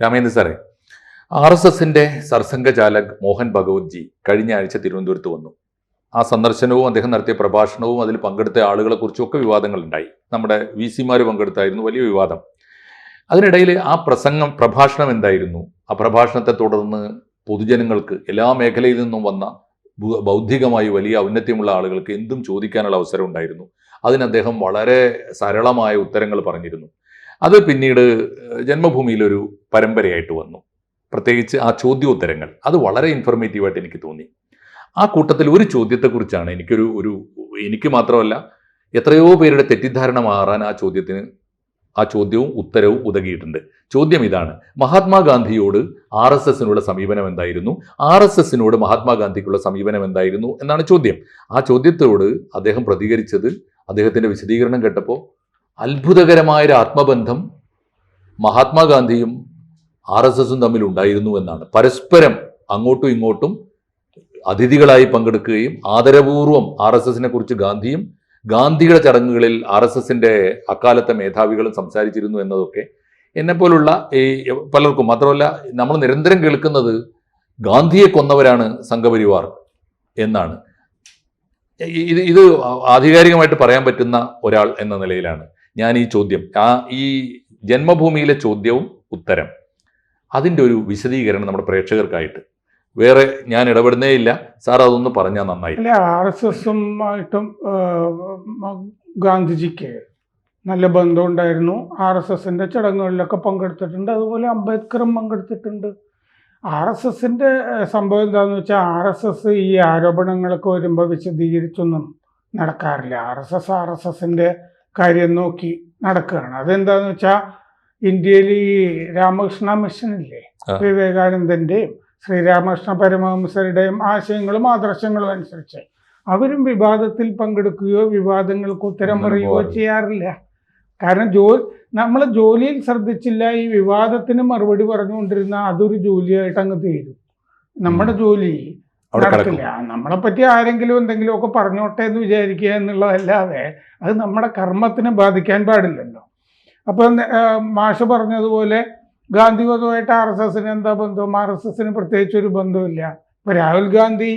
രാമേന്ദ്ര സാറേ, RSSന്റെ സർസംഘചാലക് മോഹൻ ഭഗവത്ജി കഴിഞ്ഞ ആഴ്ച തിരുവനന്തപുരത്ത് വന്നു. ആ സന്ദർശനവും അദ്ദേഹം നടത്തിയ പ്രഭാഷണവും അതിൽ പങ്കെടുത്ത ആളുകളെ കുറിച്ചൊക്കെ വിവാദങ്ങളുണ്ടായി. നമ്മുടെ VC-മാർ പങ്കെടുത്തായിരുന്നു വലിയ വിവാദം. അതിനിടയിൽ ആ പ്രഭാഷണം എന്തായിരുന്നു? ആ പ്രഭാഷണത്തെ തുടർന്ന് പൊതുജനങ്ങൾക്ക് എല്ലാ മേഖലയിൽ നിന്നും വന്ന ബൗദ്ധികമായി വലിയ ഔന്നത്യമുള്ള ആളുകൾക്ക് എന്തും ചോദിക്കാനുള്ള അവസരം ഉണ്ടായിരുന്നു. അതിന് അദ്ദേഹം വളരെ സരളമായ ഉത്തരങ്ങൾ പറഞ്ഞിരുന്നു. അത് പിന്നീട് ജന്മഭൂമിയിലൊരു പരമ്പരയായിട്ട് വന്നു. പ്രത്യേകിച്ച് ആ ചോദ്യോത്തരങ്ങൾ അത് വളരെ ഇൻഫോർമേറ്റീവായിട്ട് എനിക്ക് തോന്നി. ആ കൂട്ടത്തിൽ ഒരു ചോദ്യത്തെക്കുറിച്ചാണ് എനിക്ക് മാത്രമല്ല എത്രയോ പേരുടെ തെറ്റിദ്ധാരണ മാറാൻ ആ ചോദ്യവും ഉത്തരവും ഉതകിയിട്ടുണ്ട്. ചോദ്യം ഇതാണ്: മഹാത്മാഗാന്ധിയോട് RSSനുള്ള സമീപനം എന്തായിരുന്നു? RSSനോട് മഹാത്മാഗാന്ധിക്കുള്ള സമീപനം എന്തായിരുന്നു എന്നാണ് ചോദ്യം. ആ ചോദ്യത്തോട് അദ്ദേഹം പ്രതികരിച്ചത്, അദ്ദേഹത്തിന്റെ വിശദീകരണം കേട്ടപ്പോൾ അത്ഭുതകരമായൊരു ആത്മബന്ധം മഹാത്മാഗാന്ധിയും RSSും തമ്മിൽ ഉണ്ടായിരുന്നു എന്നാണ്. പരസ്പരം അങ്ങോട്ടും ഇങ്ങോട്ടും അതിഥികളായി പങ്കെടുക്കുകയും ആദരപൂർവ്വം RSSനെ കുറിച്ച് ഗാന്ധിയുടെ ചടങ്ങുകളിൽ RSSന്റെ അക്കാലത്തെ മേധാവികളും സംസാരിച്ചിരുന്നു എന്നതൊക്കെ എന്നെപ്പോലുള്ള ഈ പലർക്കും, മാത്രമല്ല നമ്മൾ നിരന്തരം കേൾക്കുന്നത് ഗാന്ധിയെ കൊന്നവരാണ് സംഘപരിവാർ എന്നാണ്. ഇത് ആധികാരികമായിട്ട് പറയാൻ പറ്റുന്ന ഒരാൾ എന്ന നിലയിലാണ് ഞാൻ ഈ ചോദ്യം, ഈ ജന്മഭൂമിയിലെ ചോദ്യവും ഉത്തരം, അതിൻ്റെ ഒരു വിശദീകരണം നമ്മുടെ പ്രേക്ഷകർക്കായിട്ട്. വേറെ ഞാൻ ഇടപെടുന്നേ ഇല്ല സാർ, അതൊന്ന് പറഞ്ഞാൽ നന്നായി. അല്ല, RSSുമായിട്ടും ഗാന്ധിജിക്ക് നല്ല ബന്ധമുണ്ടായിരുന്നു. RSSന്റെ ചടങ്ങുകളിലൊക്കെ പങ്കെടുത്തിട്ടുണ്ട്. അതുപോലെ അംബേദ്കറും പങ്കെടുത്തിട്ടുണ്ട്. RSSന്റെ സംഭവം എന്താണെന്ന് വെച്ചാൽ, RSS ഈ ആരോപണങ്ങളൊക്കെ വരുമ്പോൾ വിശദീകരിച്ചൊന്നും നടക്കാറില്ല. RSSന്റെ കാര്യം നോക്കി നടക്കുകയാണ്. അതെന്താന്ന് വെച്ചാൽ, ഇന്ത്യയിൽ ഈ രാമകൃഷ്ണ മിഷനില്ലേ, വിവേകാനന്ദന്റെയും ശ്രീരാമകൃഷ്ണ പരമഹംസരുടെയും ആശയങ്ങളും ആദർശങ്ങളും അനുസരിച്ച് അവരും വിവാദത്തിൽ പങ്കെടുക്കുകയോ വിവാദങ്ങൾക്ക് ഉത്തരം പറയുകയോ ചെയ്യാറില്ല. കാരണം നമ്മൾ ജോലിയിൽ ശ്രദ്ധിച്ചില്ല, ഈ വിവാദത്തിന് മറുപടി പറഞ്ഞുകൊണ്ടിരുന്ന അതൊരു ജോലിയായിട്ട് അങ്ങ് തീരും. നമ്മുടെ ജോലി നടക്കില്ല. നമ്മളെ പറ്റി ആരെങ്കിലും എന്തെങ്കിലും ഒക്കെ പറഞ്ഞോട്ടെ എന്ന് വിചാരിക്കുക എന്നുള്ളതല്ലാതെ അത് നമ്മുടെ കർമ്മത്തിനെ ബാധിക്കാൻ പാടില്ലല്ലോ. അപ്പം മാഷ് പറഞ്ഞതുപോലെ ഗാന്ധിവധവുമായിട്ട് RSSന് എന്താ ബന്ധം? RSSന് പ്രത്യേകിച്ച് ഒരു ബന്ധമില്ല. ഇപ്പൊ രാഹുൽ ഗാന്ധി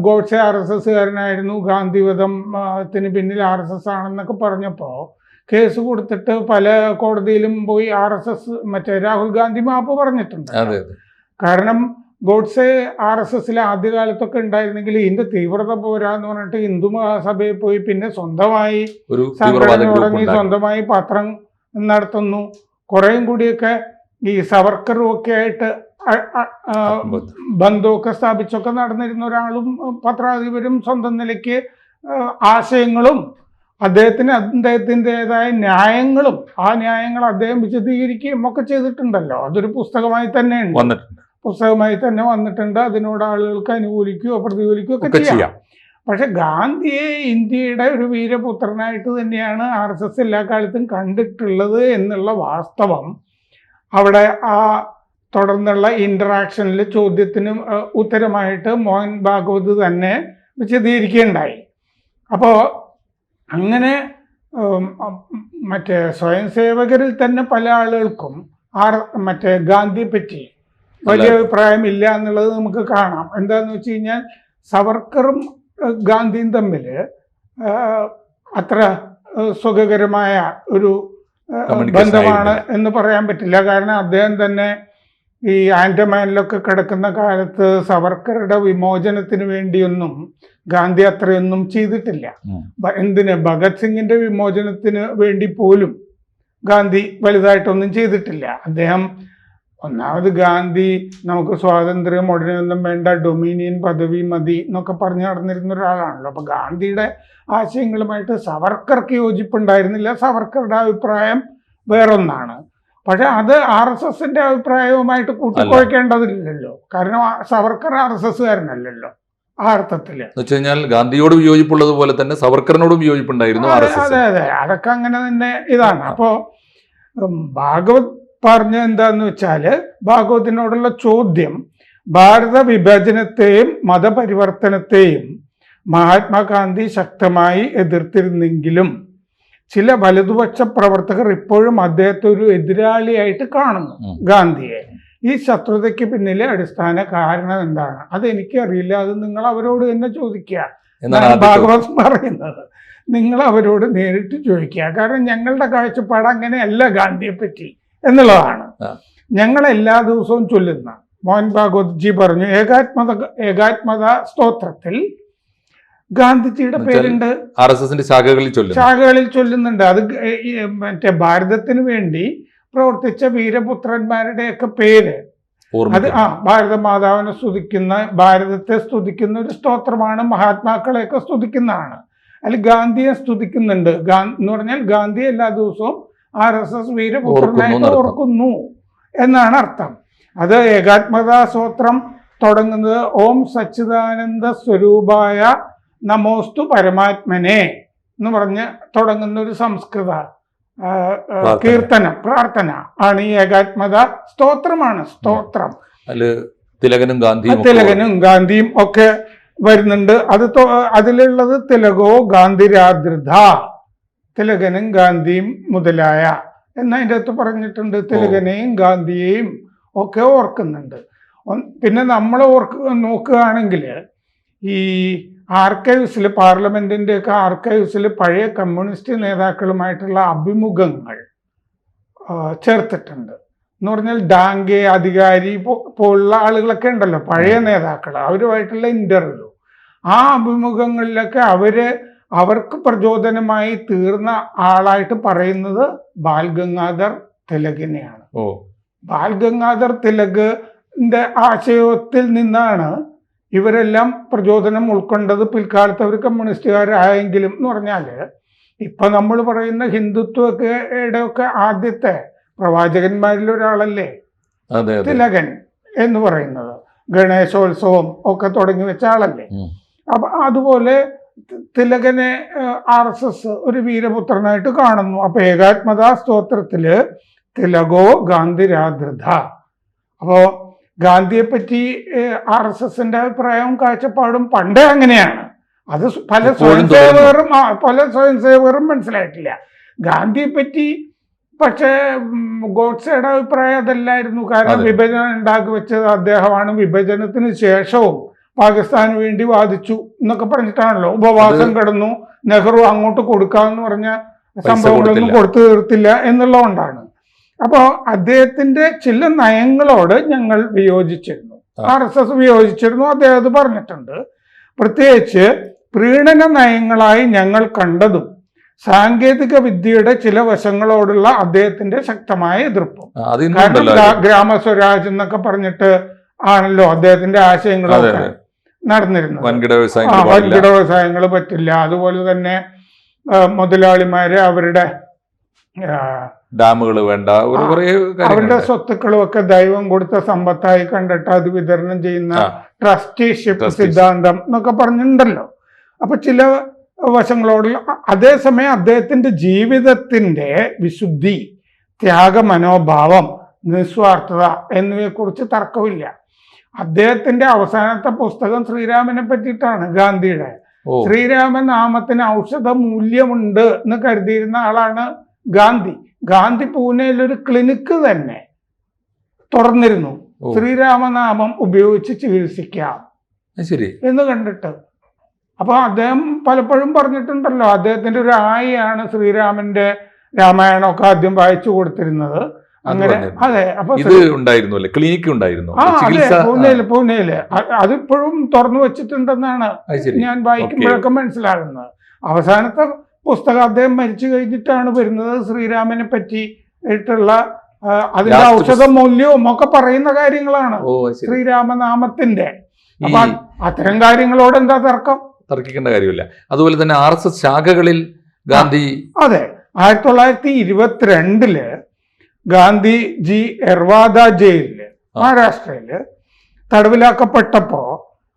ഗോഡ്സെ RSSകാരനായിരുന്നു, ഗാന്ധിവധത്തിന് പിന്നിൽ RSS ആണെന്നൊക്കെ പറഞ്ഞപ്പോൾ കേസ് കൊടുത്തിട്ട് പല കോടതിയിലും പോയി രാഹുൽ ഗാന്ധി മാപ്പ് പറഞ്ഞിട്ടുണ്ട്. കാരണം ഗോഡ്സെ RSSലെ ആദ്യകാലത്തൊക്കെ ഉണ്ടായിരുന്നെങ്കിൽ ഇതിന്റെ തീവ്രത പോരാന്ന് പറഞ്ഞിട്ട് ഹിന്ദു മഹാസഭയിൽ പോയി പിന്നെ സ്വന്തമായി സംഘടന തുടങ്ങി സ്വന്തമായി പത്രം നടത്തുന്നു. കുറേയും കൂടിയൊക്കെ ഈ സവർക്കറും ഒക്കെ ആയിട്ട് ബന്ധമൊക്കെ സ്ഥാപിച്ചൊക്കെ നടന്നിരുന്ന ഒരാളും പത്രാധിപരും സ്വന്തം നിലയ്ക്ക് ആശയങ്ങളും അദ്ദേഹത്തിൻ്റെതായ ന്യായങ്ങളും ആ ന്യായങ്ങൾ അദ്ദേഹം വിശദീകരിക്കുകയും ഒക്കെ ചെയ്തിട്ടുണ്ടല്ലോ. അതൊരു പുസ്തകമായി തന്നെ വന്നിട്ടുണ്ട്. അതിനോട് ആളുകൾക്ക് അനുകൂലിക്കുകയോ പ്രതികൂലിക്കുകയോ ഒക്കെ ചെയ്യാം. പക്ഷെ ഗാന്ധിയെ ഇന്ത്യയുടെ ഒരു വീരപുത്രനായിട്ട് തന്നെയാണ് RSS എല്ലാ കാലത്തും കണ്ടിട്ടുള്ളത് എന്നുള്ള വാസ്തവം അവിടെ ആ തുടർന്നുള്ള ഇന്ററാക്ഷനിൽ ചോദ്യത്തിന് ഉത്തരമായിട്ട് മോഹൻ ഭാഗവത് തന്നെ വിശദീകരിക്കുകയുണ്ടായി. അപ്പോൾ അങ്ങനെ സ്വയം സേവകരിൽ തന്നെ പല ആളുകൾക്കും ഗാന്ധിയെ പറ്റി വലിയ അഭിപ്രായമില്ല എന്നുള്ളത് നമുക്ക് കാണാം. എന്താന്ന് വെച്ച് കഴിഞ്ഞാൽ, സവർക്കറും ഗാന്ധിയും തമ്മിൽ അത്ര സുഖകരമായ ഒരു ബന്ധമാണ് എന്ന് പറയാൻ പറ്റില്ല. കാരണം അദ്ദേഹം തന്നെ ഈ ആൻഡമാനിലൊക്കെ കിടക്കുന്ന കാലത്ത് സവർക്കറുടെ വിമോചനത്തിന് വേണ്ടിയൊന്നും ഗാന്ധി അത്രയൊന്നും ചെയ്തിട്ടില്ല. ഭഗത് സിംഗിന്റെ വിമോചനത്തിന് വേണ്ടി പോലും ഗാന്ധി വലുതായിട്ടൊന്നും ചെയ്തിട്ടില്ല. അദ്ദേഹം ഒന്നാമത് ഗാന്ധി നമുക്ക് സ്വാതന്ത്ര്യം ഉടനെയൊന്നും വേണ്ട, ഡൊമിനിയൻ പദവി മതി എന്നൊക്കെ പറഞ്ഞു നടന്നിരുന്ന ഒരാളാണല്ലോ. അപ്പൊ ഗാന്ധിയുടെ ആശയങ്ങളുമായിട്ട് സവർക്കർക്ക് യോജിപ്പുണ്ടായിരുന്നില്ല. സവർക്കറുടെ അഭിപ്രായം വേറൊന്നാണ്. പക്ഷെ അത് RSSന്റെ അഭിപ്രായവുമായിട്ട് കൂട്ടിക്കുഴയ്ക്കേണ്ടതില്ലല്ലോ. കാരണം സവർക്കർ RSSകാരനല്ലല്ലോ ആ അർത്ഥത്തില്. ഗാന്ധിയോട് വിയോജിപ്പുള്ളത് തന്നെ സവർക്കറിനോടും വിയോജിപ്പുണ്ടായിരുന്നു. അതെ, അതൊക്കെ അങ്ങനെ തന്നെ ഇതാണ്. അപ്പോ ഭാഗവത് പറഞ്ഞ എന്താന്ന് വെച്ചാല്, ഭാഗവതിനോടുള്ള ചോദ്യം ഭാരത വിഭജനത്തെയും മതപരിവർത്തനത്തെയും മഹാത്മാഗാന്ധി ശക്തമായി എതിർത്തിരുന്നെങ്കിലും ചില വലതുപക്ഷ പ്രവർത്തകർ ഇപ്പോഴും അദ്ദേഹത്തെ ഒരു എതിരാളിയായിട്ട് കാണുന്നു, ഗാന്ധിയെ. ഈ ശത്രുതയ്ക്ക് പിന്നിലെ അടിസ്ഥാന കാരണം എന്താണ്? അതെനിക്കറിയില്ല, അത് നിങ്ങൾ അവരോട് തന്നെ ചോദിക്കുക. ഭാഗവത് പറയുന്നത് നിങ്ങൾ അവരോട് നേരിട്ട് ചോദിക്കുക. കാരണം ഞങ്ങളുടെ കാഴ്ചപ്പാട് അങ്ങനെയല്ല ഗാന്ധിയെ പറ്റി എന്നുള്ളതാണ്. ഞങ്ങൾ എല്ലാ ദിവസവും ചൊല്ലുന്ന മോഹൻ ഭാഗവത് ജി പറഞ്ഞു, ഏകാത്മത സ്തോത്രത്തിൽ ഗാന്ധിജിയുടെ പേരുണ്ട്, ശാഖകളിൽ ചൊല്ലുന്നുണ്ട്. അത് മറ്റേ ഭാരതത്തിന് വേണ്ടി പ്രവർത്തിച്ച വീരപുത്രന്മാരുടെയൊക്കെ പേര്, അത് ഭാരതമാതാവിനെ സ്തുതിക്കുന്ന, ഭാരതത്തെ സ്തുതിക്കുന്ന ഒരു സ്തോത്രമാണ്. മഹാത്മാക്കളെയൊക്കെ സ്തുതിക്കുന്നതാണ്. അതിൽ ഗാന്ധിയെ സ്തുതിക്കുന്നുണ്ട്. എന്ന് പറഞ്ഞാൽ ഗാന്ധി എല്ലാ ദിവസവും RSS വീരപുത്രനായിട്ട് ഓർക്കുന്നു എന്നാണ് അർത്ഥം. അത് ഏകാത്മതാ സ്തോത്രം തുടങ്ങുന്നത് ഓം സച്ചിദാനന്ദ സ്വരൂപായ നമോസ്തു പരമാത്മനെ എന്ന് പറഞ്ഞ് തുടങ്ങുന്ന ഒരു സംസ്കൃത കീർത്തനം, പ്രാർത്ഥന ആണ്. ഈ ഏകാത്മത സ്തോത്രമാണ്. സ്തോത്രം തിലകനും ഗാന്ധിയും ഒക്കെ വരുന്നുണ്ട്. അതിലുള്ളത് തിലകോ ഗാന്ധിരാദൃത, തിലകനും ഗാന്ധിയും മുതലായ എന്നതിൻ്റെ അകത്ത് പറഞ്ഞിട്ടുണ്ട്. തിലകനെയും ഗാന്ധിയെയും ഒക്കെ ഓർക്കുന്നുണ്ട്. പിന്നെ നമ്മൾ നോക്കുകയാണെങ്കിൽ ഈ ആർക്കൈവ്സിൽ, പാർലമെന്റിൻ്റെയൊക്കെ ആർക്കൈവ്സിൽ പഴയ കമ്മ്യൂണിസ്റ്റ് നേതാക്കളുമായിട്ടുള്ള അഭിമുഖങ്ങൾ ചേർത്തിട്ടുണ്ട്. എന്ന് പറഞ്ഞാൽ ഡാങ്കെ, അധികാരി പോലുള്ള ആളുകളൊക്കെ ഉണ്ടല്ലോ, പഴയ നേതാക്കൾ, അവരുമായിട്ടുള്ള ഇന്റർവ്യൂ. ആ അഭിമുഖങ്ങളിലൊക്കെ അവർക്ക് പ്രചോദനമായി തീർന്ന ആളായിട്ട് പറയുന്നത് ബാൽ ഗംഗാധർ തിലകിനെയാണ്. ബാൽ ഗംഗാധർ തിലകിന്റെ ആശയത്തിൽ നിന്നാണ് ഇവരെല്ലാം പ്രചോദനം ഉൾക്കൊണ്ടത്. പിൽക്കാലത്ത് അവർ കമ്മ്യൂണിസ്റ്റുകാരായെങ്കിലും എന്ന് പറഞ്ഞാൽ ഇപ്പൊ നമ്മൾ പറയുന്ന ഹിന്ദുത്വയുടെ ഒക്കെ ആദ്യത്തെ പ്രവാചകന്മാരിൽ ഒരാളല്ലേ തിലകൻ എന്ന് പറയുന്നത്. ഗണേശോത്സവം ഒക്കെ തുടങ്ങി വെച്ച ആളല്ലേ. അപ്പൊ അതുപോലെ തിലകനെ RSS ഒരു വീരപുത്രനായിട്ട് കാണുന്നു. അപ്പൊ ഏകാത്മതാ സ്തോത്രത്തില് തിലകോ ഗാന്ധിരാദൃത. അപ്പോ ഗാന്ധിയെ പറ്റി RSSന്റെ അഭിപ്രായവും കാഴ്ചപ്പാടും പണ്ടേ അങ്ങനെയാണ്. അത് പല സ്വയംസേവകരും മനസ്സിലായിട്ടില്ല ഗാന്ധിയെ പറ്റി. പക്ഷേ ഗോഡ്സെയുടെ അഭിപ്രായം അതല്ലായിരുന്നു. കാരണം വിഭജനം ഉണ്ടാക്കി വെച്ചത് അദ്ദേഹമാണ്. വിഭജനത്തിന് ശേഷവും പാകിസ്ഥാന് വേണ്ടി വാദിച്ചു എന്നൊക്കെ പറഞ്ഞിട്ടാണല്ലോ. ഉപവാസം കിടന്നു, നെഹ്റു അങ്ങോട്ട് കൊടുക്കാമെന്ന് പറഞ്ഞ സംഭവങ്ങളൊന്നും കൊടുത്തു തീർത്തില്ല എന്നുള്ളതുകൊണ്ടാണ്. അപ്പോൾ അദ്ദേഹത്തിന്റെ ചില നയങ്ങളോട് ഞങ്ങൾ വിയോജിച്ചിരുന്നു, RSS വിയോജിച്ചിരുന്നു. അദ്ദേഹം അത് പറഞ്ഞിട്ടുണ്ട്. പ്രത്യേകിച്ച് പ്രീണന നയങ്ങളായി ഞങ്ങൾ കണ്ടതും സാങ്കേതിക വിദ്യയുടെ ചില വശങ്ങളോടുള്ള അദ്ദേഹത്തിന്റെ ശക്തമായ എതിർപ്പും. കാരണം ഗ്രാമസ്വരാജ് എന്നൊക്കെ പറഞ്ഞിട്ട് ആണല്ലോ അദ്ദേഹത്തിന്റെ ആശയങ്ങളൊക്കെ നടന്നിരുന്നത്. വൻകിട വ്യവസായങ്ങൾ പറ്റില്ല. അതുപോലെ തന്നെ മുതലാളിമാര് അവരുടെ ഡാമുകൾ വേണ്ട, അവരുടെ സ്വത്തുക്കളും ഒക്കെ ദൈവം കൊടുത്ത സമ്പത്തായി കണ്ടിട്ട് അത് വിതരണം ചെയ്യുന്ന ട്രസ്റ്റിഷിപ്പ് സിദ്ധാന്തം എന്നൊക്കെ പറഞ്ഞിട്ടുണ്ടല്ലോ. അപ്പൊ ചില വശങ്ങളോടുള്ള, അതേസമയം അദ്ദേഹത്തിന്റെ ജീവിതത്തിന്റെ വിശുദ്ധി, ത്യാഗമനോഭാവം, നിസ്വാർത്ഥത എന്നിവയെക്കുറിച്ച് തർക്കമില്ല. അദ്ദേഹത്തിന്റെ അവസാനത്തെ പുസ്തകം ശ്രീരാമനെ പറ്റിയിട്ടാണ്, ഗാന്ധിയുടെ. ശ്രീരാമനാമത്തിന് ഔഷധ മൂല്യമുണ്ട് എന്ന് കരുതിയിരുന്ന ആളാണ് ഗാന്ധി. ഗാന്ധി പൂനെയിൽ ഒരു ക്ലിനിക്ക് തന്നെ തുറന്നിരുന്നു, ശ്രീരാമനാമം ഉപയോഗിച്ച് ചികിത്സിക്കാം എന്ന് കണ്ടിട്ട്. അപ്പൊ അദ്ദേഹം പലപ്പോഴും പറഞ്ഞിട്ടുണ്ടല്ലോ, അദ്ദേഹത്തിന്റെ ഒരു ആയിയാണ് ശ്രീരാമന്റെ രാമായണമൊക്കെ ആദ്യം വായിച്ചു കൊടുത്തിരുന്നത്. അങ്ങനെ അതെ. അപ്പൊ ക്ലിനിക്ക് ഉണ്ടായിരുന്നു പൂനെയില്. അതിപ്പോഴും തുറന്നു വെച്ചിട്ടുണ്ടെന്നാണ് ഞാൻ വായിക്കുമ്പോഴൊക്കെ മനസ്സിലാകുന്നത്. അവസാനത്തെ പുസ്തകം അദ്ദേഹം മരിച്ചു കഴിഞ്ഞിട്ടാണ് വരുന്നത്. ശ്രീരാമനെ പറ്റിയിട്ടുള്ള അതിന്റെ ഔഷധ മൂല്യവും ഒക്കെ പറയുന്ന കാര്യങ്ങളാണ് ശ്രീരാമനാമത്തിന്റെ. അപ്പൊ അത്തരം കാര്യങ്ങളോട് എന്താ തർക്കിക്കേണ്ട കാര്യമില്ല. അതുപോലെ തന്നെ RSS ശാഖകളിൽ ഗാന്ധി, അതെ, 1922 ഗാന്ധിജി എർവാദ ജയിലില്, മഹാരാഷ്ട്രയില് തടവിലാക്കപ്പെട്ടപ്പോ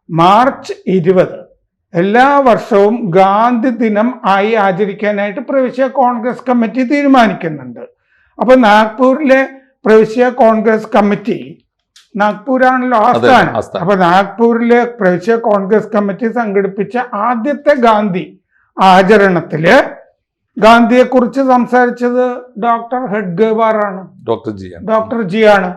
മാർച്ച് 20 എല്ലാ വർഷവും ഗാന്ധി ദിനം ആയി ആചരിക്കാനായിട്ട് പ്രവിശ്യ കോൺഗ്രസ് കമ്മിറ്റി തീരുമാനിക്കുന്നുണ്ട്. അപ്പൊ നാഗ്പൂരിലെ പ്രവിശ്യ കോൺഗ്രസ് കമ്മിറ്റി, നാഗ്പൂരാണല്ലോ ആസ്ഥാനം. അപ്പൊ നാഗ്പൂരിലെ പ്രവിശ്യ കോൺഗ്രസ് കമ്മിറ്റി സംഘടിപ്പിച്ച ആദ്യത്തെ ഗാന്ധി ആചരണത്തില് ഗാന്ധിയെക്കുറിച്ച് സംസാരിച്ചത് ഡോക്ടർ ഹെഡ്ഗേവാറാണ്, ഡോക്ടർ ജി ആണ്.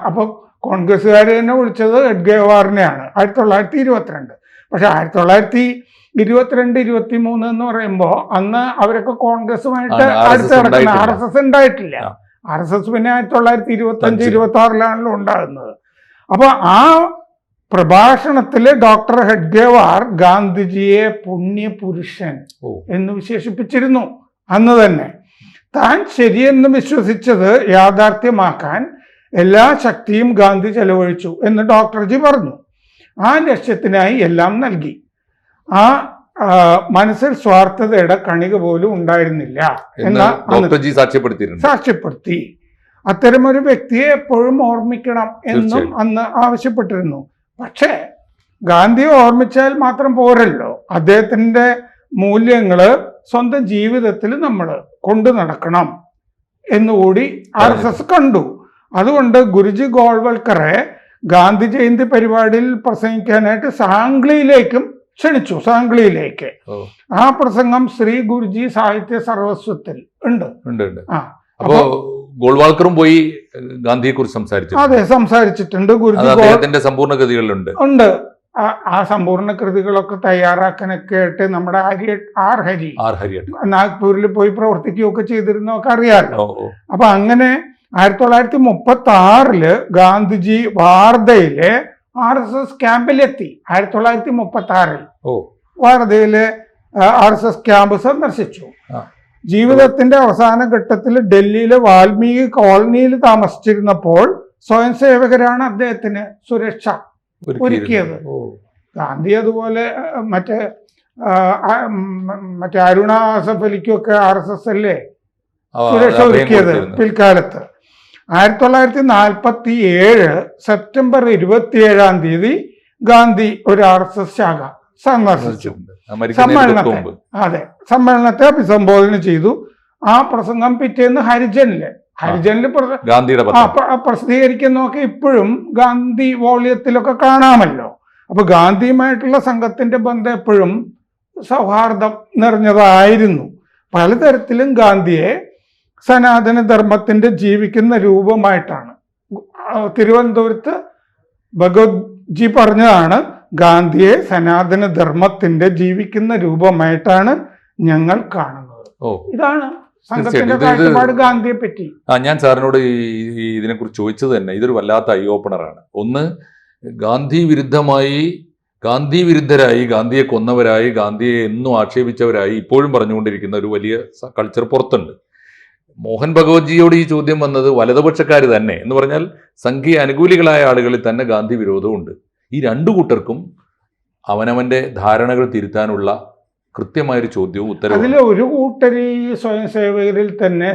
അപ്പൊ കോൺഗ്രസ്സുകാർ തന്നെ വിളിച്ചത് ഹെഡ്ഗേവാറിനെയാണ് 1922. പക്ഷെ 1922-23 എന്ന് പറയുമ്പോൾ അന്ന് അവരൊക്കെ കോൺഗ്രസുമായിട്ട് അടുത്ത് കിടക്കുന്ന RSS ഉണ്ടായിട്ടില്ല. RSS പിന്നെ 1925-26 ഉണ്ടാകുന്നത്. അപ്പൊ ആ പ്രഭാഷണത്തിൽ ഡോക്ടർ ഹെഡ്ഗേവാർ ഗാന്ധിജിയെ പുണ്യപുരുഷൻ എന്ന് വിശേഷിപ്പിച്ചിരുന്നു. അന്ന് തന്നെ താൻ ശരിയെന്ന് വിശ്വസിച്ചത് യാഥാർത്ഥ്യമാക്കാൻ എല്ലാ ശക്തിയും ഗാന്ധി ചെലവഴിച്ചു എന്ന് ഡോക്ടർ ജി പറഞ്ഞു. ആ ലക്ഷ്യത്തിനായി എല്ലാം നൽകി. ആ മനസ്സിൽ സ്വാർത്ഥതയുടെ കണിക പോലും ഉണ്ടായിരുന്നില്ല എന്ന് സാക്ഷ്യപ്പെടുത്തി. അത്തരമൊരു വ്യക്തിയെ എപ്പോഴും ഓർമ്മിക്കണം എന്നും അന്ന് ആവശ്യപ്പെട്ടിരുന്നു. പക്ഷേ ഗാന്ധിയെ ഓർമ്മിച്ചാൽ മാത്രം പോരല്ലോ, അദ്ദേഹത്തിന്റെ മൂല്യങ്ങള് സ്വന്തം ജീവിതത്തിൽ നമ്മൾ കൊണ്ടു നടക്കണം എന്നുകൂടി RSS കണ്ടു. അതുകൊണ്ട് ഗുരുജി ഗോൾവൽക്കറെ ഗാന്ധി ജയന്തി പരിപാടിയിൽ പ്രസംഗിക്കാനായിട്ട് സാംഗ്ലിയിലേക്കും ക്ഷണിച്ചു. സാംഗ്ലിയിലേക്ക് ആ പ്രസംഗം ശ്രീ ഗുരുജി സാഹിത്യ സർവസ്വത്തിൽ ഉണ്ട്. അപ്പോ ഗോൾവാൾക്കറും പോയി ഗാന്ധിയെ കുറിച്ച് സംസാരിച്ചു. അതെ, സംസാരിച്ചിട്ടുണ്ട്. ഗുരുജി സമ്പൂർണ്ണ കൃതികളുണ്ട്. ആ സമ്പൂർണ്ണ കൃതികളൊക്കെ തയ്യാറാക്കാനൊക്കെ ആയിട്ട് നമ്മുടെ ആർ ഹരി നാഗ്പൂരിൽ പോയി പ്രവർത്തിക്കുകയൊക്കെ ചെയ്തിരുന്നൊക്കെ അറിയാമല്ലോ. അപ്പൊ അങ്ങനെ 1936 ഗാന്ധിജി വാർധയിലെ RSS ക്യാമ്പിലെത്തി. 1936 വാർധയിലെ RSS ക്യാമ്പ് സന്ദർശിച്ചു. ജീവിതത്തിന്റെ അവസാന ഘട്ടത്തിൽ ഡൽഹിയിലെ വാൽമീകി കോളനിയിൽ താമസിച്ചിരുന്നപ്പോൾ സ്വയം സേവകരാണ് അദ്ദേഹത്തിന് സുരക്ഷ ഒരുക്കിയത്. ഗാന്ധി അതുപോലെ മറ്റേ അരുണ ആസഫ് അലിക്കൊക്കെ RSS അല്ലേ സുരക്ഷ ഒരുക്കിയത് പിൽക്കാലത്ത്. 1947 സെപ്റ്റംബർ 27 ഗാന്ധി ഒരു RSS ശാഖ സന്ദർശിച്ചു. സമ്മേളനത്തെ അഭിസംബോധന ചെയ്തു. ആ പ്രസംഗം പിറ്റേന്ന് ഹരിജനില് പ്രസിദ്ധീകരിക്കുന്നതൊക്കെ ഇപ്പോഴും ഗാന്ധി വോളിയത്തിലൊക്കെ കാണാമല്ലോ. അപ്പൊ ഗാന്ധിയുമായിട്ടുള്ള സംഘത്തിന്റെ ബന്ധം എപ്പോഴും സൗഹാർദ്ദം നിറഞ്ഞതായിരുന്നു. പലതരത്തിലും ഗാന്ധിയെ സനാതന ധർമ്മത്തിന്റെ ജീവിക്കുന്ന രൂപമായിട്ടാണ് തിരുവനന്തപുരത്ത് ഭഗവത്ജി പറഞ്ഞതാണ്. ഗാന്ധിയെ സനാതന ധർമ്മത്തിന്റെ ജീവിക്കുന്ന രൂപമായിട്ടാണ് ഞങ്ങൾ കാണുന്നത്. ഇതാണ് സംഘത്തിന്റെ കാഴ്ചപ്പാട് ഗാന്ധിയെ പറ്റി. ഞാൻ സാറിനോട് ഇതിനെക്കുറിച്ച് ചോദിച്ചത് തന്നെ ഇതൊരു വല്ലാത്ത ഐ ഓപ്പണറാണ്. ഒന്ന്, ഗാന്ധി വിരുദ്ധരായി, ഗാന്ധിയെ കൊന്നവരായി, ഗാന്ധിയെ എന്നും ആക്ഷേപിച്ചവരായി ഇപ്പോഴും പറഞ്ഞുകൊണ്ടിരിക്കുന്ന ഒരു വലിയ കൾച്ചർ പുറത്തുണ്ട്. മോഹൻ ഭഗവത്ജിയോട് ഈ ചോദ്യം വന്നത് വലതുപക്ഷക്കാർ തന്നെ എന്ന് പറഞ്ഞാൽ സംഘീയ അനുകൂലികളായ ആളുകളിൽ തന്നെ ഗാന്ധി വിരോധമുണ്ട്. ഈ രണ്ടു കൂട്ടർക്കും അവനവന്റെ ധാരണകൾ തിരുത്താനുള്ള കൃത്യമായൊരു ചോദ്യവും ഉത്തരവും. അതിൽ ഒരു കൂട്ടര് സ്വയം സേവകരിൽ തന്നെ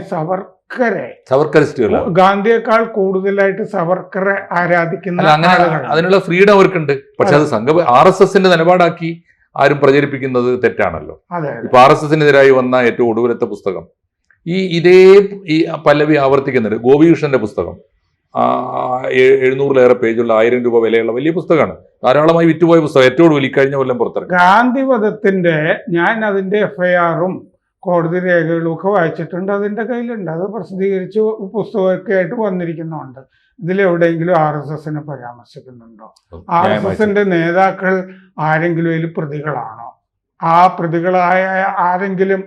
സവർക്കറിസ്റ്റുകൾ ഗാന്ധിയേക്കാൾ കൂടുതലായിട്ട് സവർക്കറെ ആരാധിക്കുന്ന അതിനുള്ള ഫ്രീഡം അവർക്കുണ്ട്. പക്ഷെ അത് RSSന്റെ നിലപാടാക്കി ആരും പ്രചരിപ്പിക്കുന്നത് തെറ്റാണല്ലോ. ഇപ്പൊ RSSനെതിരായി വന്ന ഏറ്റവും ഒടുവിലത്തെ പുസ്തകം ഇതേ പല്ലവി ആവർത്തിക്കുന്നുണ്ട്. ഗോപികൃഷ്ണന്റെ പുസ്തകം 700-ലേറെ പേജുള്ള 1000 രൂപ വിലയുള്ള വലിയ പുസ്തകമാണ്. ധാരാളമായി വിറ്റുപോയ പുസ്തകം. ഏറ്റവും ഒടുവിൽ കഴിഞ്ഞ കൊല്ലം പുറത്തിറങ്ങി. ഗാന്ധിവധത്തിന്റെ ഞാൻ അതിന്റെ FIR-ഉം കോടതി രേഖകളും ഒക്കെ വായിച്ചിട്ടുണ്ട്. അതിന്റെ കയ്യിലുണ്ട്. അത് പ്രസിദ്ധീകരിച്ച് പുസ്തകമൊക്കെ ആയിട്ട് വന്നിരിക്കുന്നുണ്ട്. ഇതിലെവിടെയെങ്കിലും RSSനെ പരാമർശിക്കുന്നുണ്ടോ? RSSന്റെ നേതാക്കൾ ആരെങ്കിലും ഇതിൽ പ്രതികളാണോ? ആ പ്രതികളായ ആരെങ്കിലും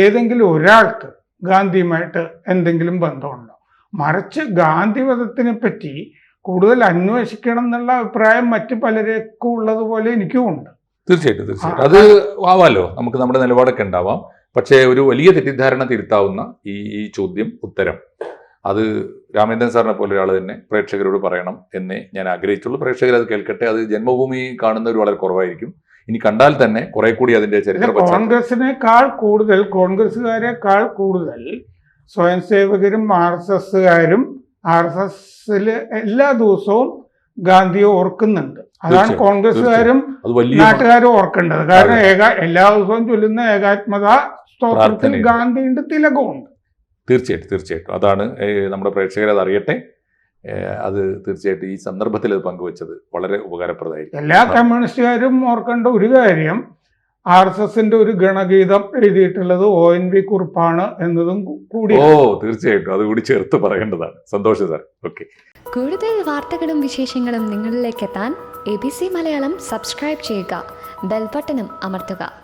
ഏതെങ്കിലും ഒരാൾക്ക് ഗാന്ധിയുമായിട്ട് എന്തെങ്കിലും ബന്ധമുണ്ടോ? മറിച്ച് ഗാന്ധിവധത്തിനെ പറ്റി കൂടുതൽ അന്വേഷിക്കണം എന്നുള്ള അഭിപ്രായം മറ്റു പലരേക്കും ഉള്ളതുപോലെ എനിക്കും ഉണ്ട്. തീർച്ചയായിട്ടും അത് ആവാലോ, നമുക്ക് നമ്മുടെ നിലപാടൊക്കെ ഉണ്ടാവാം. പക്ഷേ ഒരു വലിയ തെറ്റിദ്ധാരണ തിരുത്താവുന്ന ഈ ചോദ്യം ഉത്തരം അത് രാമേന്ദ്രൻ സാറിനെ പോലെ ഒരാൾ തന്നെ പ്രേക്ഷകരോട് പറയണം എന്നേ ഞാൻ ആഗ്രഹിച്ചുള്ളൂ. പ്രേക്ഷകർ അത് കേൾക്കട്ടെ. അത് ജന്മഭൂമി കാണുന്നവർ വളരെ കുറവായിരിക്കും. ഇനി കണ്ടാൽ തന്നെ കുറെ കൂടി അതിന്റെ ചരിത്ര കോൺഗ്രസുകാരെക്കാൾ കൂടുതൽ സ്വയം സേവകരും RSSകാരും RSSല് എല്ലാ ദിവസവും ഗാന്ധിയെ ഓർക്കുന്നുണ്ട്. അതാണ് കോൺഗ്രസുകാരും നാട്ടുകാരും ഓർക്കേണ്ടത്. കാരണം എല്ലാ ദിവസവും ചൊല്ലുന്ന ഏകാത്മത സ്തോത്രത്തിൽ ഗാന്ധിയുടെ തിലകമുണ്ട്. തീർച്ചയായിട്ടും അതാണ് നമ്മുടെ പ്രേക്ഷകരെ അത് അറിയട്ടെ. അത് തീർച്ചയായിട്ടും ഈ സന്ദർഭത്തിൽ അത് പങ്കുവച്ചത് വളരെ ഉപകാരപ്രദമായി. എല്ലാ കമ്മ്യൂണിസ്റ്റുകാരും ഓർക്കേണ്ട ഒരു കാര്യം, RSSന്റെ ഒരു ഗണഗീതം എഴുതിയിട്ടുള്ളത് ONV കുറുപ്പാണ് എന്നതും കൂടി. തീർച്ചയായിട്ടും അതുകൂടി ചേർത്ത് പറയേണ്ടതാണ്. സന്തോഷം സാർ. ഓക്കെ. കൂടുതൽ വാർത്തകളും വിശേഷങ്ങളും നിങ്ങളിലേക്ക് എത്താൻ ABC മലയാളം സബ്സ്ക്രൈബ് ചെയ്യുക, ബെൽ ബട്ടണും അമർത്തുക.